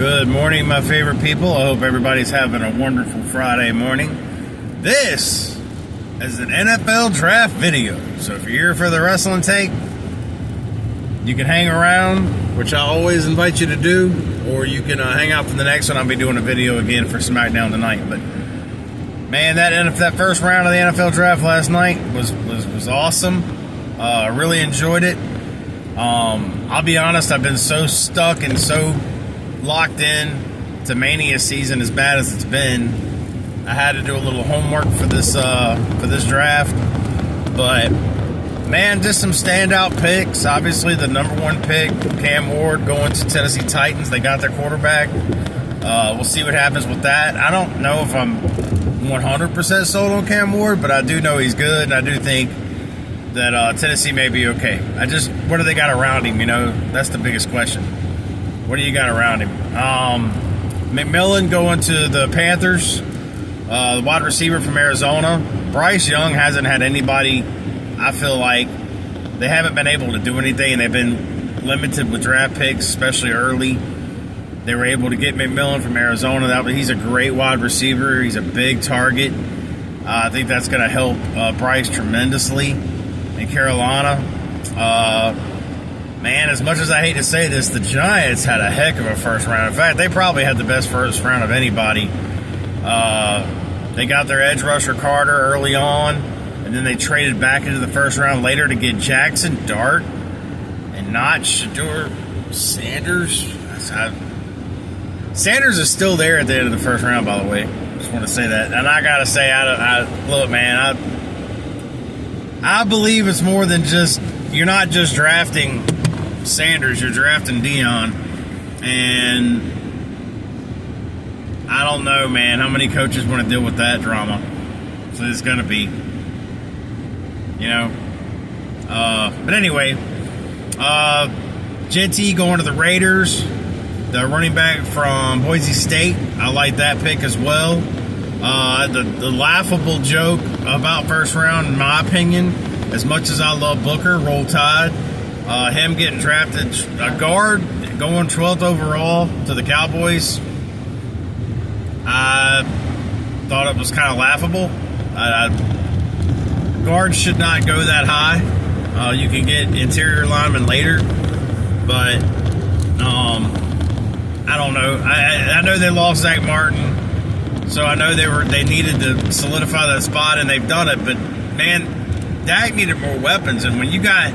Good morning, my favorite people. I hope everybody's having a wonderful Friday morning. This is an NFL draft video. So if you're here for the wrestling take, you can hang around, which I always invite you to do, or you can hang out for the next one. I'll be doing a video again for SmackDown tonight. But man, that first round of the NFL draft last night was awesome. I really enjoyed it. I'll be honest, I've been so stuck and so locked in to Mania season, as bad as it's been. I had to do a little homework for this draft, but man, just some standout picks. Obviously, the number one pick, Cam Ward, going to Tennessee Titans. They got their quarterback. We'll see what happens with that. I don't know if I'm 100% sold on Cam Ward, but I do know he's good, and I do think that Tennessee may be okay. What do they got around him? You know, that's the biggest question. What do you got around him? McMillan going to the Panthers, the wide receiver from Arizona. Bryce Young hasn't had anybody. I feel like they haven't been able to do anything, and they've been limited with draft picks, especially early. They were able to get McMillan from Arizona. He's a great wide receiver. He's a big target. I think that's going to help Bryce tremendously in Carolina. Man, as much as I hate to say this, the Giants had a heck of a first round. In fact, they probably had the best first round of anybody. They got their edge rusher Carter early on, and then they traded back into the first round later to get Jackson Dart and not Shedeur Sanders. Sanders is still there at the end of the first round, by the way. Just want to say that. And I got to say, look, man, I believe it's more than just, you're not just drafting Sanders, you're drafting Dion. And I don't know, man, how many coaches want to deal with that drama. So it's going to be, you know. But anyway, Genty going to the Raiders, the running back from Boise State. I like that pick as well. The laughable joke about first round, in my opinion, as much as I love Booker, Roll Tide, him getting drafted, a guard going 12th overall to the Cowboys, I thought it was kind of laughable. Guards should not go that high. You can get interior linemen later, but I don't know. I know they lost Zach Martin, so I know they needed to solidify that spot, and they've done it. But man, Dak needed more weapons, and when you got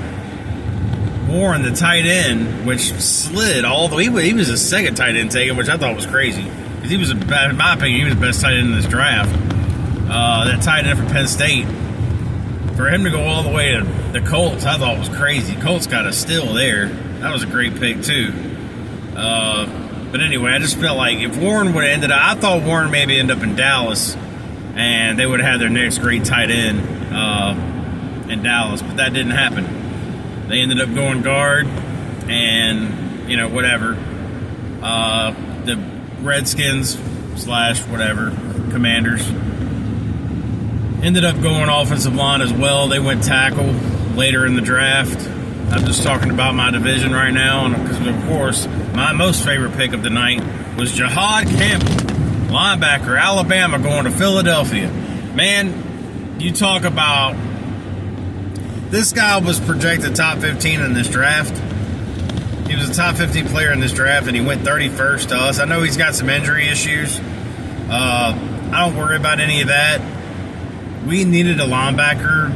Warren, the tight end, which slid all the way, he was a second tight end taken, which I thought was crazy, because he was, in my opinion, he was the best tight end in this draft. That tight end from Penn State, for him to go all the way to the Colts, I thought was crazy. Colts got a steal there. That was a great pick too. But anyway, I just felt like if Warren would have ended up, I thought Warren maybe end up in Dallas, and they would have had their next great tight end in Dallas, but that didn't happen. They ended up going guard, and, you know, whatever. The Redskins / whatever, Commanders, ended up going offensive line as well. They went tackle later in the draft. I'm just talking about my division right now, because, of course, my most favorite pick of the night was Jahad Campbell, linebacker, Alabama, going to Philadelphia. Man, you talk about, this guy was projected top 15 in this draft. He was a top 15 player in this draft, and he went 31st to us. I know he's got some injury issues. I don't worry about any of that. We needed a linebacker.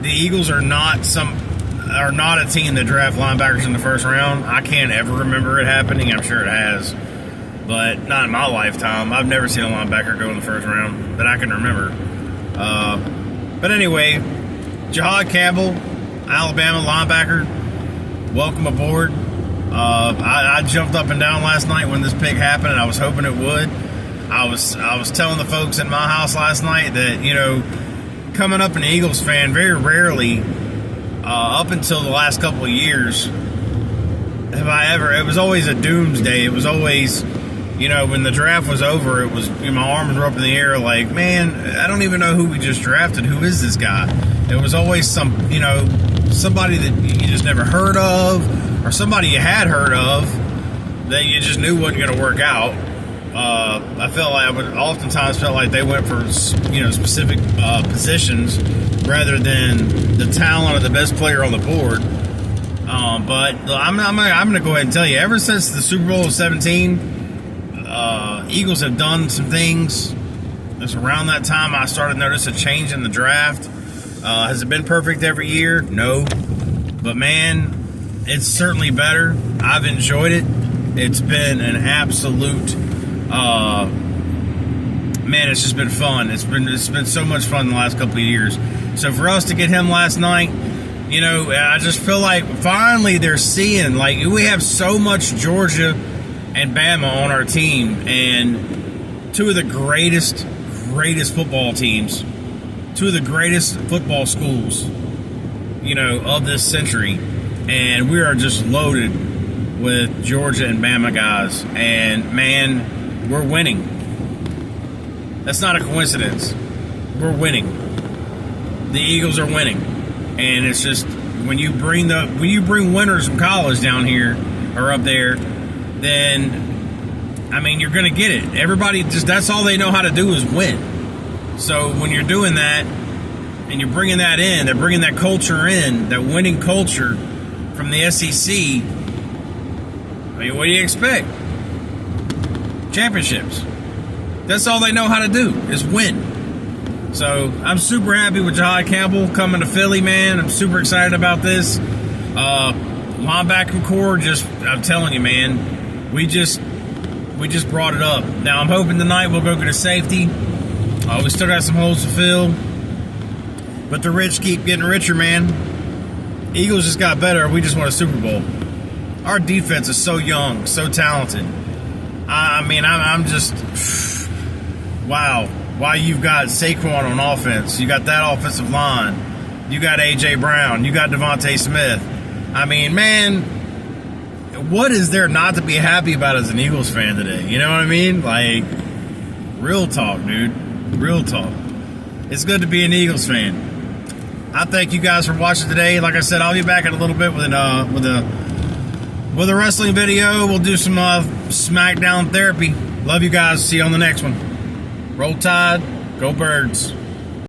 The Eagles are not a team that draft linebackers in the first round. I can't ever remember it happening. I'm sure it has, but not in my lifetime. I've never seen a linebacker go in the first round that I can remember. But anyway, Jahad Campbell, Alabama linebacker, welcome aboard. I jumped up and down last night when this pick happened, and I was hoping it would. I was telling the folks in my house last night that, you know, coming up an Eagles fan, very rarely, up until the last couple of years, it was always a doomsday. It was always, you know, when the draft was over, it was, you know, my arms were up in the air like, man, I don't even know who we just drafted. Who is this guy? It was always somebody that you just never heard of, or somebody you had heard of, that you just knew wasn't going to work out. I would oftentimes felt like they went for specific positions rather than the talent of the best player on the board. But I'm going to go ahead and tell you, ever since the Super Bowl of 17, Eagles have done some things. It's around that time I started to notice a change in the draft. Has it been perfect every year? No. But man, it's certainly better. I've enjoyed it. It's been an absolute man, it's just been fun. It's been so much fun the last couple of years. So for us to get him last night, I just feel like finally they're seeing, like, we have so much Georgia and Bama on our team, and two of the greatest football teams, two of the greatest football schools, of this century, and we are just loaded with Georgia and Bama guys, and man, we're winning. That's not a coincidence. We're winning. The Eagles are winning, and it's just when you bring winners from college down here or up there, then you're going to get it. Everybody that's all they know how to do is win. So when you're doing that and you're bringing that in, they're bringing that culture in, that winning culture from the SEC. What do you expect? Championships. That's all they know how to do is win. So I'm super happy with Jahai Campbell coming to Philly, man. I'm super excited about this. Linebacker core, I'm telling you, man, we just brought it up. Now I'm hoping tonight we'll go get a safety. We still got some holes to fill, but the rich keep getting richer, man. Eagles just got better. We just won a Super Bowl. Our defense is so young, so talented. I'm just wow. Why you've got Saquon on offense? You got that offensive line. You got A.J. Brown. You got Devontae Smith. Man, what is there not to be happy about as an Eagles fan today? You know what I mean? Like, real talk, dude. Real talk. It's good to be an Eagles fan. I thank you guys for watching today. Like I said, I'll be back in a little bit with a wrestling video. We'll do some SmackDown therapy. Love you guys. See you on the next one. Roll Tide. Go Birds.